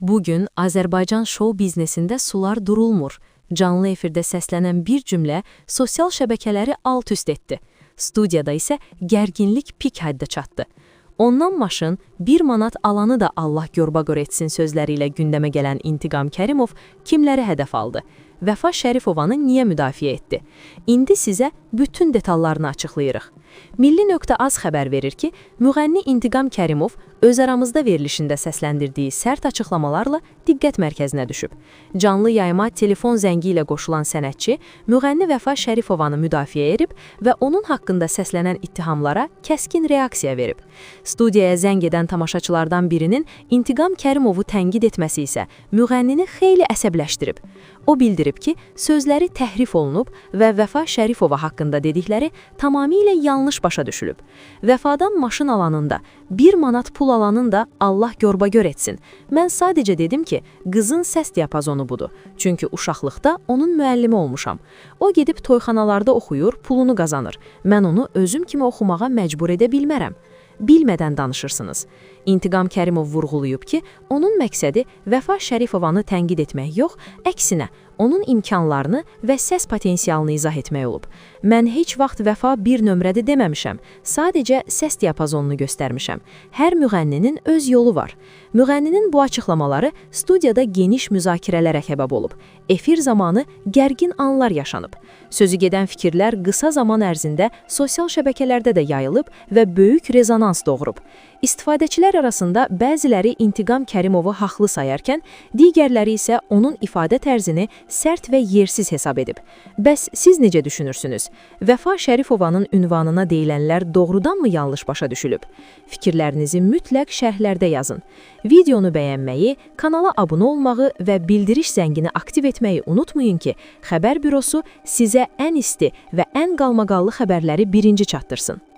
Bugün Azərbaycan şou biznesində sular durulmur. Canlı efirdə səslənən bir cümlə sosial şəbəkələri alt-üst etdi. Studiyada isə gərginlik pik həddə çatdı. Ondan maşın, 1 manat alanı da Allah görbaqor etsin sözləri ilə gündəmə gələn İntiqam Kərimov kimləri hədəf aldı? Vəfa Şərifovanı niyə müdafiə etdi? İndi sizə bütün detallarını açıqlayırıq. Milli.az xəbər verir ki, müğənni İntiqam Kərimov öz aramızda verilişində səsləndirdiyi sərt açıqlamalarla diqqət mərkəzinə düşüb. Canlı yayıma telefon zəngi ilə qoşulan sənətçi müğənni Vəfa Şərifovanı müdafiə edib və onun haqqında səslənən ittihamlara kəskin reaksiya verib. Studiyaya zəng edən tamaşaçılardan birinin İntiqam Kərimovu tənqid etməsi isə müğənnini xeyli əsəbləşdirib. O bildirib ki, sözləri təhrif olunub və Vəfa Şərifova haqqında dedikləri tamamilə yanlış başa düşülüb. Vəfadan maşın alanında, 1 manat pul alanında Allah görbaqor etsin. Mən sadəcə dedim ki, qızın səs diapazonu budur. Çünki uşaqlıqda onun müəllimi olmuşam. O gedib toyxanalarda oxuyur, pulunu qazanır. Mən onu özüm kimi oxumağa məcbur edə bilmərəm. Bilmədən danışırsınız. İntiqam Kərimov vurğulayıb ki, onun məqsədi Vəfa Şərifovanı tənqid etmək yox, əksinə, onun imkanlarını və səs potensialını izah etmək olub. Mən heç vaxt Vəfa bir nömrədə deməmişəm, sadəcə səs diapazonunu göstərmişəm. Hər müğənninin öz yolu var. Müğənninin bu açıqlamaları studiyada geniş müzakirələrə səbəb olub. Efir zamanı gərgin anlar yaşanıb. Sözü gedən fikirlər qısa zaman ərzində sosial şəbəkələrdə də yayılıb və böyük rezonans doğurub. İstifadəçilər arasında bəziləri İntiqam Kərimovu haqlı sayarkən, digərləri isə onun ifadə tərzini sərt və yersiz hesab edib. Bəs siz necə düşünürsünüz? Vəfa Şərifovanın ünvanına deyilənlər doğrudanmı yanlış başa düşülüb? Fikirlərinizi mütləq şərhlərdə yazın. Videonu bəyənməyi, kanala abunə olmağı və bildiriş zəngini aktiv etməyi unutmayın ki, xəbər bürosu sizə ən isti və ən qalmaqallı xəbərləri birinci çatdırsın.